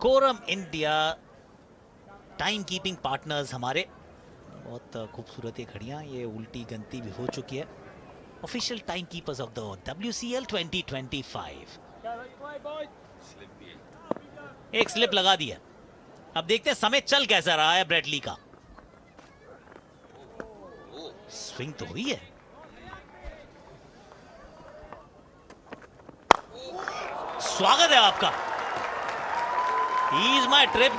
Quorum India time keeping partners हमारे। बहुत खूबसूरत ये घड़ियां, ये उल्टी गंती भी हो चुकी है। Official time keepers of the WCL 2025। एक स्लिप लगा दी है। अब देखते हैं समय चल कैसा रहा है ब्रेडली का। स्विंग तो हुई है। स्वागत है आपका। Ease my trip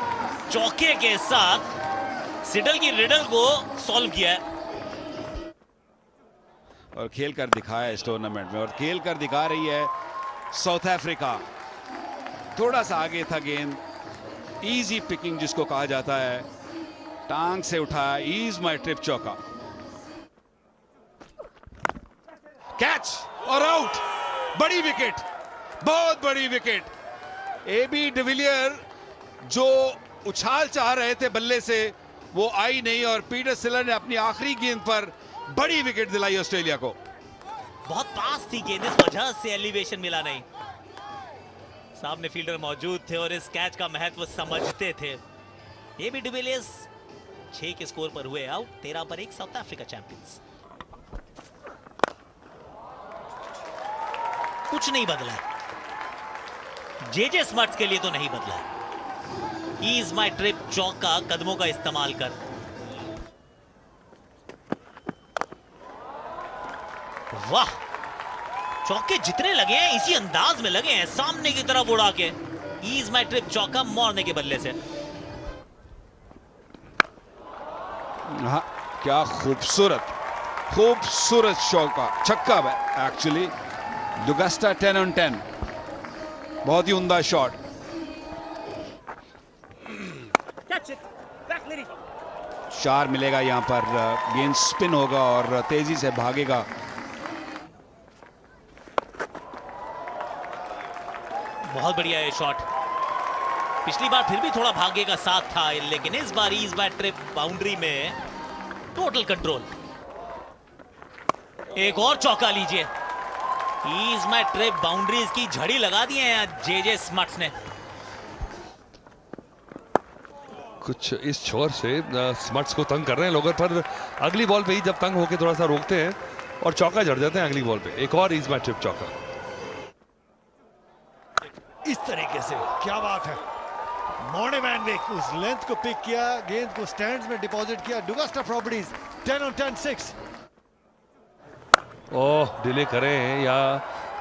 चौके के साथ सिडल की रिडल को सॉल्व किया है और खेल कर दिखाया इस टूर्नामेंट में, और खेल कर दिखा रही है साउथ अफ्रीका। थोड़ा सा आगे था गेंद, इजी पिकिंग जिसको कहा जाता है, टांग से उठाया, ईज माय ट्रिप चौका, कैच और आउट। बड़ी विकेट, बहुत बड़ी विकेट। AB डिविलियर जो उछाल चाह रहे थे बल्ले से, वो आई नहीं, और पीटर सिलर ने अपनी आखिरी गेंद पर बड़ी विकेट दिलाई ऑस्ट्रेलिया को। बहुत पास थी गेंद, इस वजह से एलिवेशन मिला नहीं। सामने फील्डर मौजूद थे और इस कैच का महत्व समझते थे। AB डिविलियर्स 6 के स्कोर पर हुए आउट। 13 पर 1 साउथ अफ्रीका चैंपियंस। कुछ नहीं बदला है, JJ स्मट्स के लिए तो नहीं बदला है। ईज माय ट्रिप चौका कदमों का इस्तेमाल कर। वाह, चौके जितने लगे हैं इसी अंदाज में लगे हैं, सामने की तरफ उड़ा के। ईज माय ट्रिप चौका मोड़ने के बल्ले से। हाँ, क्या खूबसूरत खूबसूरत चौका, छक्का एक्चुअली। डुगस्टा 10 on 10, बहुत ही उम्दा शॉट। चार मिलेगा यहां पर, गेंद स्पिन होगा और तेजी से भागेगा। बहुत बढ़िया ये शॉट। पिछली बार फिर भी थोड़ा भाग्य का साथ था, लेकिन इस बार ईज माय ट्रिप बाउंड्री में टोटल कंट्रोल। एक और चौका लीजिए। ईज माय ट्रिप बाउंड्रीज की झड़ी लगा दी है JJ स्मट्स ने। कुछ इस छोर से स्मट्स को तंग कर रहे हैं लोग, पर अगली बॉल पे ही जब तंग होके थोड़ा सा रोकते हैं और चौका जड़ जाते हैं अगली बॉल पे। एक और ईज माय ट्रिप चौका। इस तरीके से क्या बात है। मॉर्ने वैन विक उस लेंथ को पिक किया, गेंद को स्टैंड्स में डिपॉजिट किया। डुगस्टा प्रॉपर्टीज 10 on 10 6। ओह, डिले करें या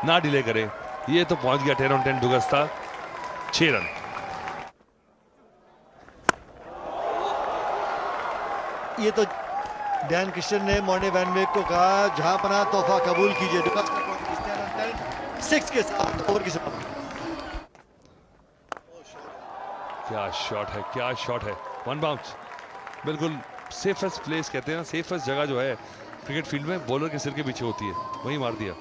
ना डिले करें, ये तो पहुंच गया 10 on 10 डुगस्टा। 6 रन। ये तो डैन क्रिश्चियन ने मॉर्ने वैन विक को कहा, जहां पना तोहफा कबूल कीजिए। डुगस्टा प्रॉपर्टीज 10 on 10 6 के साथ ओवर की समाप्ति। क्या शॉट है, क्या शॉट है। 1 बाउंस, बिल्कुल सेफेस्ट प्लेस कहते हैं, सेफेस्ट जगह जो है क्रिकेट फील्ड में बॉलर के सिर के पीछे होती है, वहीं मार दिया।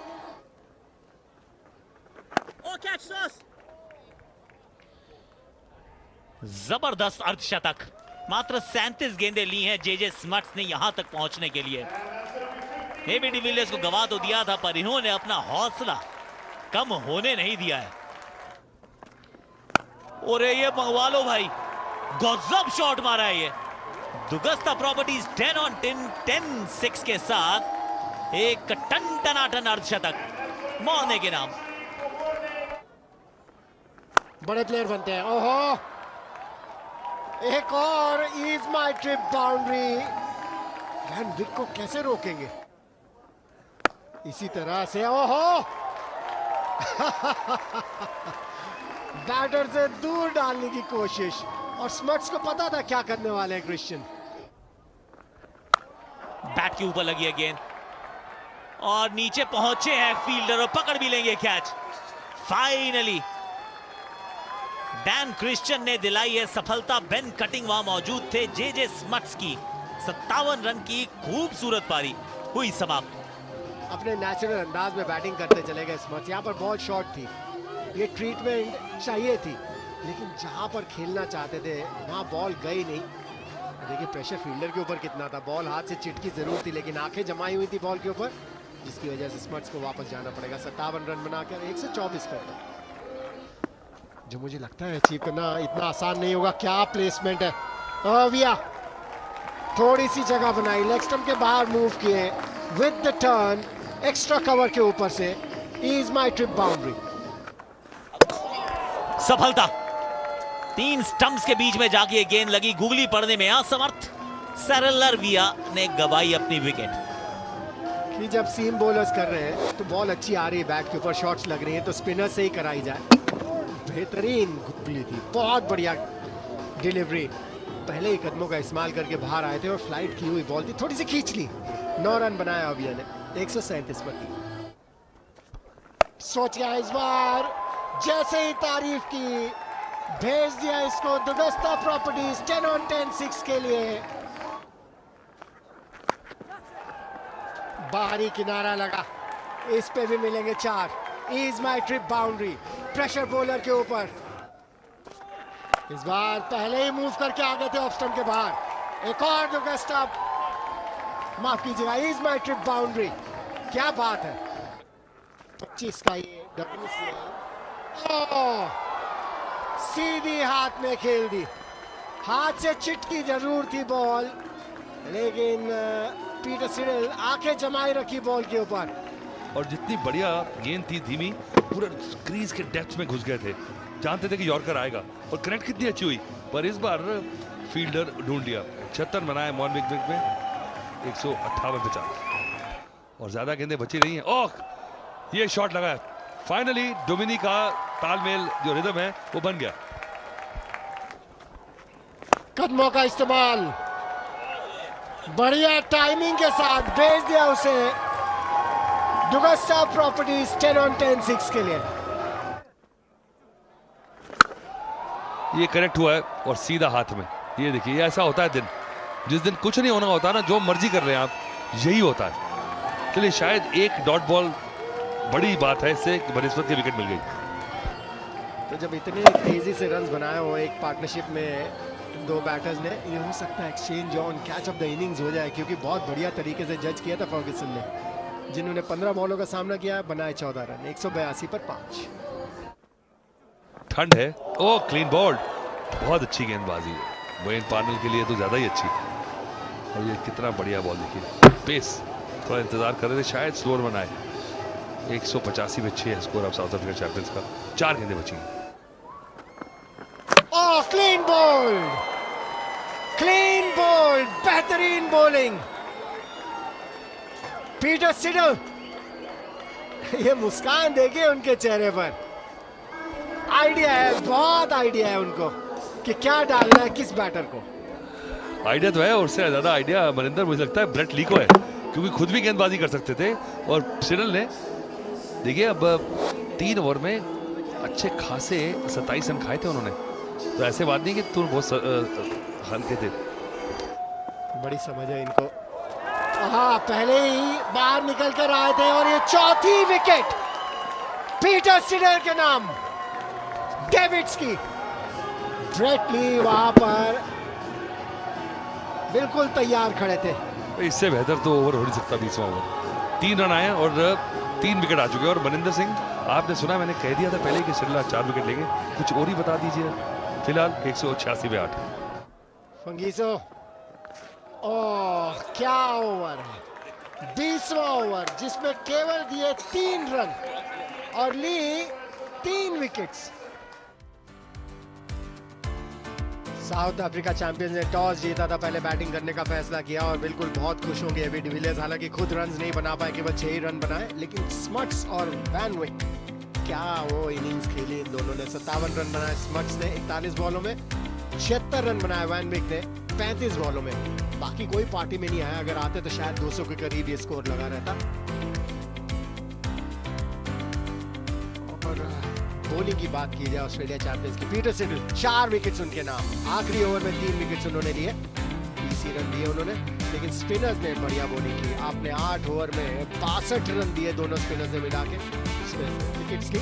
जबरदस्त अर्धशतक। मात्र 37 गेंदें ली हैं JJ स्मट्स ने यहां तक पहुंचने के लिए। AB डिविलियर्स को गवा तो दिया था, पर इन्होंने अपना हौसला कम होने नहीं दिया है। और ये मंगवा लो भाई, गजब शॉट मारा है ये। डुगस्टा प्रॉपर्टीज 10 on 10 6 के साथ एक टन अर्धशतक मौने के नाम। बड़े प्लेयर बनते हैं। ओहो, एक और EaseMyTrip boundary. Van Wyk को कैसे रोकेंगे इसी तरह से। ओहो बैटर से दूर डालने की कोशिश, और स्मट्स को पता था क्या करने वाले हैं क्रिश्चियन। बैट के ऊपर लगी है गेंद और नीचे पहुंचे हैं फील्डर और पकड़ भी लेंगे कैच। फाइनली डैन क्रिश्चियन ने दिलाई है सफलता। बेन कटिंग वहां मौजूद थे। JJ स्मट्स की 57 रन की खूबसूरत पारी हुई समाप्त। अपने नेचुरल अंदाज में बैटिंग करते चले गए स्मट्स। यहाँ पर बॉल शॉर्ट थी, ये ट्रीटमेंट चाहिए थी, लेकिन जहां पर खेलना चाहते थे वहां बॉल गई नहीं। देखिए प्रेशर फील्डर के ऊपर कितना था, बॉल हाथ से चिटकी जरूर थी, लेकिन आंखें जमाई हुई थी बॉल के ऊपर, जिसकी वजह से स्मट्स को वापस जाना पड़ेगा। 57 रन बनाकर 124 पर। जो मुझे लगता है अचीव करना इतना आसान नहीं होगा। क्या प्लेसमेंट है, विया थोड़ी सी जगह बनाई, लेग स्टंप के बाहर मूव किए with the turn, extra cover के ऊपर से, इज माय ट्रिप बाउंड्री। सफलता, 3 स्टंप्स के बीच में जाके ये गेंद लगी, गुगली पड़ने में असमर्थ साइरिल लरविया ने गवाई अपनी विकेट। कि जब सीम बॉलर्स कर रहे हैं तो बॉल अच्छी आ रही है, बैट के ऊपर शॉट्स लग रही हैं, तो स्पिनर से ही कराई जाए। बेहतरीन गुगली थी, बहुत बढ़िया डिलीवरी, पहले ही कदमों का इस्तेमाल करके बाहर आए थे और फ्लाइट की हुई बॉल थी, थोड़ी सी खींच ली। 9 रन बनाया अभिया ने 137 पर। सोच गया इस बार, जैसे ही तारीफ की भेज दिया इसको दुगस्ता प्रॉपर्टीज 10 on 10 6 के लिए। बाहरी किनारा लगा, इस पे भी मिलेंगे 4। Is my trip boundary, pressure bowler के ऊपर। इस बार पहले ही मूव करके आ गए थे ऑफ स्टंप के बाहर। एक और दुगस्ता, माफ कीजिएगा, इज माय ट्रिप बाउंड्री। क्या बात है, 25 का ये सीधी हाथ में खेल दी, हाथ से चिटकी जरूर थी बॉल, लेकिन पीटर सिडल आंखें जमाए रखी बॉल के ऊपर। और जितनी बढ़िया गेंद थी, धीमी, पूरे क्रीज के डेप्थ में घुस गए थे, जानते थे कि यॉर्कर आएगा, और कनेक्ट कितनी अच्छी हुई, पर इस बार फील्डर ढूंढ लिया। 76 बनाए मॉर्निंग विकेट में, 158 पे 4 और ज्यादा गेंदें बची नहीं है। ओह, ये शॉट लगा, फाइनली डोमिनिक का तालमेल जो रिदम है वो बन गया। कदमों का इस्तेमाल बढ़िया टाइमिंग के साथ भेज दिया उसे दुगस्ता प्रॉपर्टीज 10 on 10 6 के लिए। ये कनेक्ट हुआ है और सीधा हाथ में। ये देखिए, ये ऐसा होता है दिन, जिस दिन कुछ नहीं होना होता ना, जो मर्जी कर रहे हैं आप, यही होता है। चलिए, शायद एक डॉट बॉल बड़ी बात है, इससे बनिस्बत की विकेट मिल गई। तो जब इतने तेजी से रन बनाए हो एक पार्टनरशिप में दो बैटर्स ने, ये हो सकता है exchange on catch of the innings हो जाए, क्योंकि बहुत बढ़िया तरीके से जज किया था फर्ग्यूसन ने। जिन्होंने 15 बॉलों का सामना किया, बनाए 14 रन, 182 पर 5। ठंड है, ओ क्लीन बोल्ड, बहुत अच्छी गेंदबाजी है वेन पार्नेल के लिए तो ज्यादा ही अच्छी। और ये कितना बढ़िया बॉल, देखिए पेस, थोड़ा इंतजार कर रहे थे, शायद स्लोअर बनाए। 185 पे 6 है score of south Africa champions का। 4 गेंदें बची। ओह, क्लीन बोल्ड, क्लीन बोल्ड, बेहतरीन बॉलिंग पीटर सिडल। ये मुस्कान देखिए उनके चेहरे पर, आइडिया है, बहुत आइडिया है उनको कि क्या डालना है किस बैटर को। आइडिया तो है, और उससे ज्यादा आइडिया मनिंदर मुझे लगता है ब्रेट ली को है, क्योंकि खुद भी गेंदबाजी कर सकते थे। और सिडल ने देखिए, अब 3 ओवर में अच्छे खासे 27 रन खाए थे उन्होंने, तो ऐसे बात नहीं कि तुम बहुत हल्के थे। बड़ी समझ है इनको। हाँ, पहले ही बाहर निकल कर आए थे, और ये चौथी विकेट पीटर सिडल के नाम। डेविड्स की ब्रेट ली वहां पर बिल्कुल तैयार खड़े थे। इससे बेहतर तो ओवर हो नहीं सकता 20वां ओवर। 3 रन आए और 3 विकेट आ चुके हैं। और मनिंदर सिंह, आपने सुना, मैंने कह दिया था पहले कि सिडल 4 विकेट लेंगे, कुछ और ही बता दीजिए। फिलहाल 186 पे 8। फंगीसो, ओह क्या ओवर है, 20वां ओवर, जिसमें केवल दिए 3 रन और ली 3 विकेट्स। साउथ अफ्रीका चैंपियंस ने टॉस जीता था, पहले बैटिंग करने का फैसला किया और बिल्कुल बहुत खुश होंगे एबी डिविलियर्स। हालांकि खुद रन नहीं बना पाए, केवल 6 ही रन बनाए, लेकिन स्मट्स और वैन विक क्या वो इनिंग्स खेली इन दोनों ने। 57 रन बनाए स्मट्स ने 41 बॉलों में, 76 रन बनाए वैन विक ने 35 बॉलों में। बाकी कोई पार्टी में नहीं आया, अगर आते तो शायद 200 के करीब ये स्कोर लगा रहता। और बॉलिंग की बात की जाए ऑस्ट्रेलिया चैंपियंस की, पीटर सिडल 4 विकेट्स उनके नाम। आखिरी ओवर में 3 विकेट्स उन्होंने लिए, 20 रन दिए उन्होंने, लेकिन स्पिनर्स ने बढ़िया बॉलिंग की। आपने 8 ओवर में 62 रन दिए दोनों स्पिनर्स ने मिला के विकेट्स की।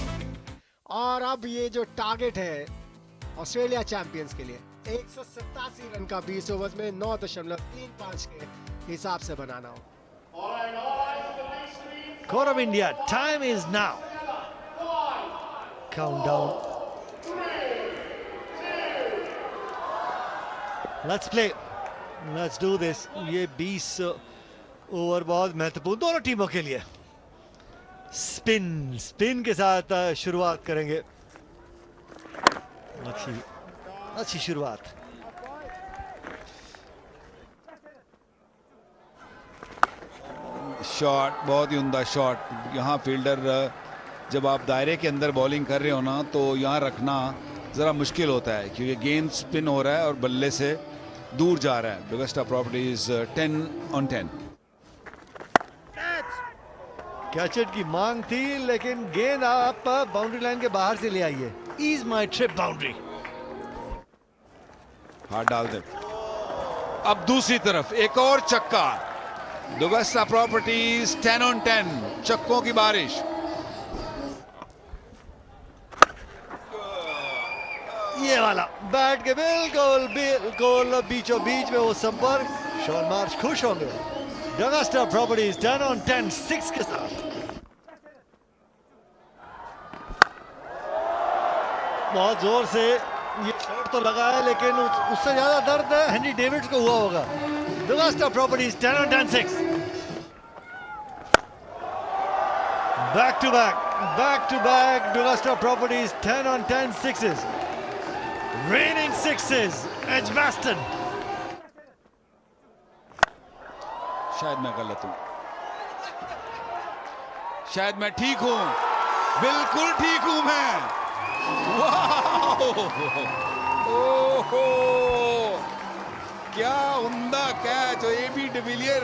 और अब ये जो टारगेट है ऑस्ट्रेलिया चैंपियंस के लिए 187 रन का 20 ओवर्स में 9.35 के हिसाब से बनाना हो। Court of India, time is now. Countdown let's play, let's do this. ये 20 ओवर बहुत महत्वपूर्ण दोनों टीमों के लिए। स्पिन के साथ शुरुआत करेंगे। अच्छी शुरुआत। शॉट, बहुत ही उम्दा शॉट। यहाँ फील्डर जब आप दायरे के अंदर बॉलिंग कर रहे हो ना, तो यहाँ रखना ज़रा मुश्किल होता है क्योंकि गेंद स्पिन हो रहा है और बल्ले से दूर जा रहा है। डुगस्टा प्रॉपर्टीज 10 on 10। कैचेट की मांग थी लेकिन गेंद आप बाउंड्री लाइन के बाहर से ले आइए। Is my trip boundary. हाथ डाल दे। अब दूसरी तरफ एक और चक्का। डुगस्टा प्रॉपर्टीज 10 on 10। चक्कों की बारिश। ये वाला बैट के बिल्कुल बीचों बीच में वो संपर्क। शॉन मार्श खुश होंगे। डगस्टा प्रॉपर्टीज 10 on 10 6 के साथ। बहुत जोर से ये शॉट तो लगा है लेकिन उससे ज्यादा दर्द हेनरी डेविड्स को हुआ होगा। Dugasta properties 10 on 10 6। Back to back Dugasta properties 10 on 10 6s। Raining sixes, Edgbaston। शायद मैं गलत हूं, शायद मैं ठीक हूं, बिल्कुल ठीक हूं मैं। वाह! ओहो! क्या उम्दा कैच। और एबी डिविलियर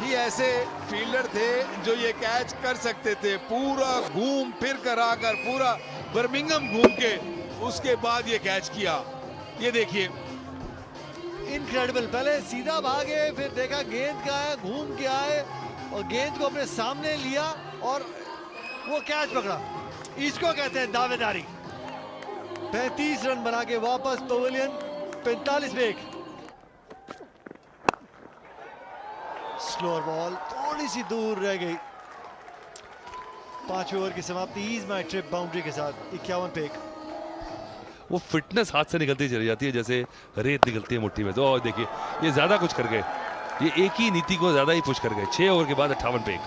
ही ऐसे फील्डर थे जो ये कैच कर सकते थे। पूरा घूम फिर कर आकर पूरा बर्मिंघम घूम के उसके बाद ये कैच किया। ये देखिए, इनक्रेडिबल। पहले सीधा भागे, फिर देखा गेंद का है, घूम के आए और गेंद को अपने सामने लिया और वो कैच पकड़ा। इसको कहते हैं दावेदारी। 35 रन बना के वापस पवेलियन 45 पे 1। स्लोअर बॉल थोड़ी सी दूर रह गई। 5 ओवर की समाप्ति। इज माई ट्रिप बाउंड्री के साथ 51 पे 1। वो फिटनेस हाथ से निकलती चली जाती है जैसे रेत निकलती है मुट्ठी में। तो और देखिए ये ज्यादा कुछ कर गए, ये एक ही नीति को ज्यादा ही पुश कर गए। 6 ओवर के बाद 58 पे 1।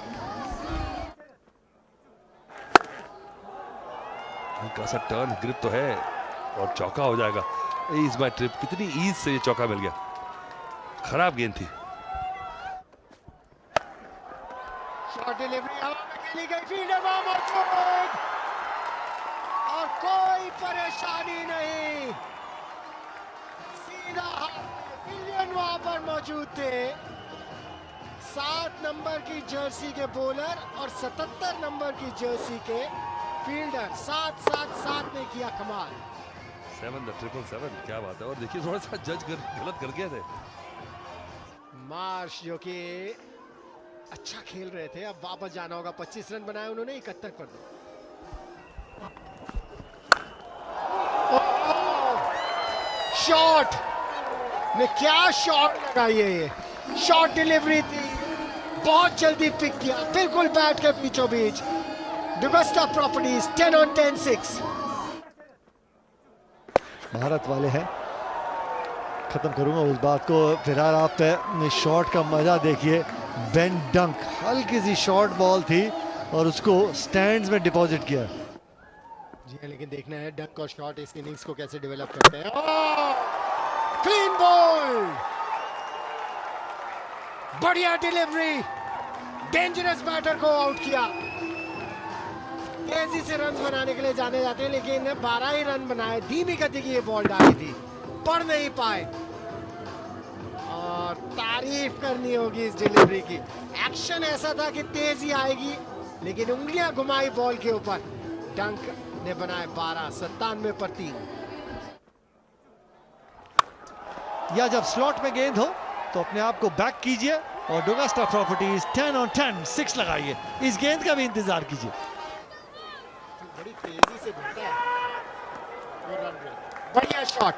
हल्का सा टर्न ग्रिप तो है और चौका हो जाएगा। इस बार ट्रिप कितनी ईज से ये चौका मिल गया। खराब गेंद थी। शॉट डिलीवरी हवा में खेली गई, फील्डर वहां मौजूद और कोई परेशानी नहीं। सीधा विलियन वहां पर मौजूद थे। 7 नंबर की जर्सी के बॉलर और 77 नंबर की जर्सी के फील्डर 7-7-7 ने किया कमाल। 7 777 क्या बात है। और देखिए थोड़ा सा जज गलत कर गए थे। मार्श जो कि अच्छा खेल रहे थे, अब वापस जाना होगा। 25 रन बनाए उन्होंने 71 पर। शॉट ने क्या शॉट लगाई है। ये शॉट डिलीवरी थी, बहुत जल्दी पिक किया, बिल्कुल बैट के बीचों बीच। डुगस्टा प्रॉपर्टीज 10 on 10 6। भारत वाले हैं। खत्म करूंगा उस बात को। फिलहाल आप शॉट का मजा देखिए। बेन डंक, हल्की सी शॉर्ट बॉल थी और उसको स्टैंड्स में डिपॉजिट किया। जी हाँ, लेकिन देखना है डंक और शॉट इस इनिंग्स को कैसे डेवलप करते हैं। क्लीन बॉल, बढ़िया डिलीवरी, डेंजरस बैटर को आउट किया। तेजी से रन बनाने के लिए जाने जाते हैं लेकिन 12 ही रन बनाए। धीमी गति की ये बॉल डाली थी, पढ़ नहीं पाए। और तारीफ करनी होगी इस डिलीवरी की। एक्शन ऐसा था कि तेजी आएगी लेकिन उंगलियां घुमाई बॉल के ऊपर। डंक ने बनाए 12, 97 पर 3। या जब स्लॉट में गेंद हो तो अपने आप को बैक कीजिए और डुगस्टा प्रॉपर्टीज 10 on 10 6 लगाइए। इस गेंद का भी इंतजार कीजिए। बड़ी तेजी से घूमता है वो रन रेट। बढ़िया शॉट,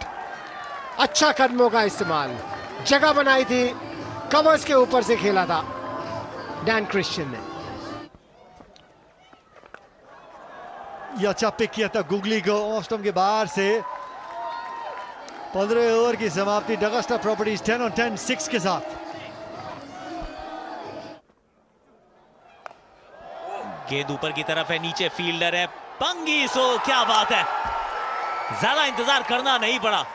अच्छा कदमों का इस्तेमाल, जगह बनाई थी, कवर्स के ऊपर से खेला था डैन क्रिश्चियन ने। ये अच्छा पिक किया था गुगली को ऑफ स्टंप के बाहर से। 15वें ओवर की समाप्ति डगस्टा प्रॉपर्टीज 10 on 10 6 के साथ। गेंद ऊपर की तरफ है, नीचे फील्डर है पंगीसो, क्या बात है, ज्यादा इंतजार करना नहीं पड़ा।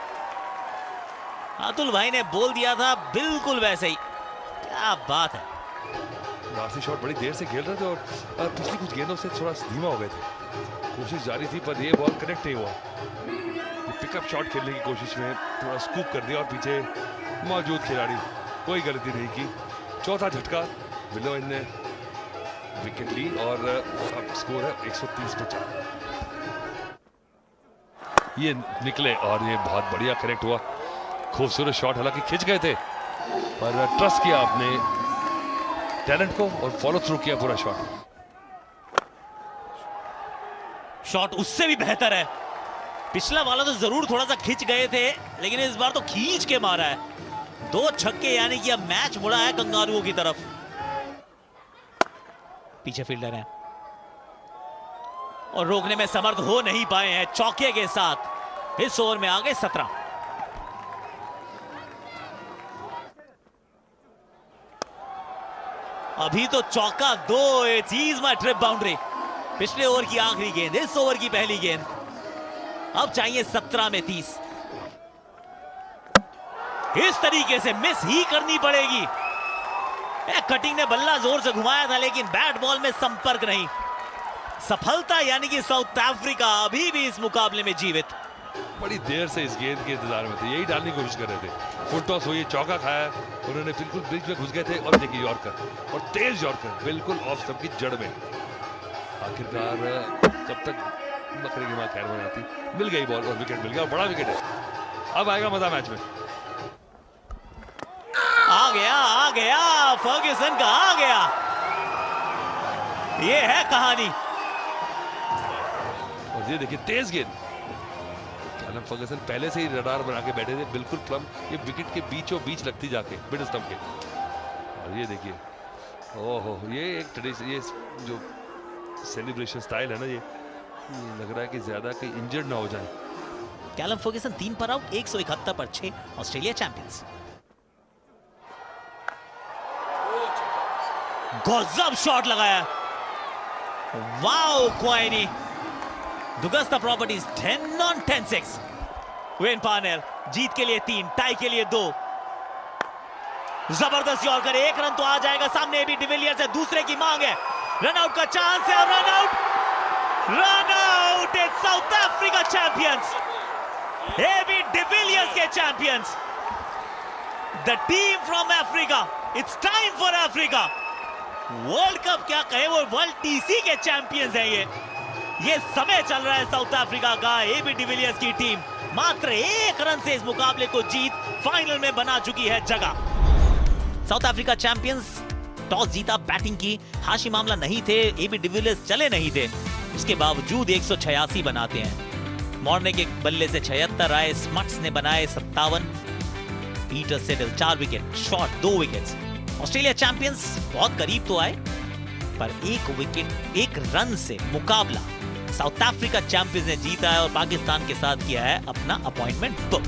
अतुल भाई ने बोल दिया था बिल्कुल वैसे ही, क्या बात है। लास्ट शॉट बड़ी देर से खेल रहे थे और पिछली कुछ गेंदों से थोड़ा धीमा हो गए थे। कोशिश जारी थी पर ये बॉल कनेक्ट नहीं हुआ। पिकअप शॉट खेलने की कोशिश में थोड़ा स्कूप कर दिया और पीछे मौजूद खिलाड़ी कोई गलती नहीं की। चौथा झटका, विलोइन ने विकेट ली और अब स्कोर है 130 पे 4। ये निकले और ये बहुत बढ़िया कनेक्ट हुआ। खूबसूरत शॉट, हालांकि खिंच गए थे पर ट्रस्ट किया आपने टैलेंट को और फॉलो थ्रू किया पूरा शॉट। शॉट उससे भी बेहतर है, पिछला वाला तो जरूर थोड़ा सा खिंच गए थे लेकिन इस बार तो खींच के मारा है। 2 छक्के, यानी कि अब मैच मुड़ा है कंगारुओं की तरफ। पीछे फील्डर है और रोकने में समर्थ हो नहीं पाए हैं। चौके के साथ इस ओवर में आ गए 17। अभी तो चौका 2, इज माय ट्रिप बाउंड्री। पिछले ओवर की आखिरी गेंद, इस ओवर की पहली गेंद। अब चाहिए 17 में 30। इस तरीके से मिस ही करनी पड़ेगी। कटिंग ने बल्ला जोर से घुमाया था लेकिन बैट बॉल में संपर्क नहीं। सफलता, यानी कि साउथ अफ्रीका अभी भी इस मुकाबले में जीवित। बड़ी देर से इस गेंद के इंतजार में थे, यही डालने की कोशिश कर रहे थे। फुल टॉस हुई, चौका खाया, उन्होंने बिल्कुल बीच में घुस गए थे और देखिए यॉर्कर, और तेज यॉर्कर बिल्कुल ऑफ स्टंप की जड़ में। आखिरकार कब तक बकरे की मां खैर बनाती, मिल गई बॉल और विकेट मिल गया, बड़ा विकेट है। अब आएगा मजा मैच में। आ गया फर्ग्यूसन का, आ गया। ये है कहानी। और ये देखिए तेज गेंद, कैलम फर्गसन पहले से ही रडार बना के बैठे थे, बिल्कुल प्लम ये विकेट के बीचों बीच लगती जाके मिड स्टंप के। और ये देखिए, ओहो, ये एक ट्रेडिशन, ये जो सेलिब्रेशन स्टाइल है ना, ये लग रहा है कि ज्यादा कहीं इंजर्ड ना हो जाए। कैलम फर्ग्यूसन 3 पर आउट, 171 पर 6, ऑस्ट्रेलिया चैंपियंस। गजब शॉट लगाया, wow Quiney. Dugasta properties 10 on 10 6। Wayne Parnell जीत के लिए 3, टाई के लिए 2। जबरदस्त यॉर्कर, 1 रन तो आ जाएगा। सामने एबी डिविलियर्स है, दूसरे की मांग है, रन आउट का चांस है और run out. It's South Africa champions, AB de Villiers के champions, the team from Africa. It's time for Africa. World cup क्या कहे, वो वर्ल्ड टीसी के चैंपियंस हैं। ये समय चल रहा है साउथ अफ्रीका का। एबी डिविलियर्स की टीम मात्र 1 रन से इस मुकाबले को जीत फाइनल में बना चुकी है जगह। साउथ अफ्रीका चैंपियंस टॉस जीता, बैटिंग की, हाशी मामला नहीं थे, एबी डिविलियर्स चले नहीं थे, उसके बावजूद 186 बनाते हैं। मॉर्ने के बल्ले से 76 आए, स्मट्स ने बनाए 57, Peter settle 4 wicket, shot 2 wickets. Australia champions बहुत करीब तो आए पर 1 विकेट 1 रन से मुकाबला साउथ अफ्रीका चैंपियंस ने जीता है और पाकिस्तान के साथ किया है अपना अपॉइंटमेंट बुक।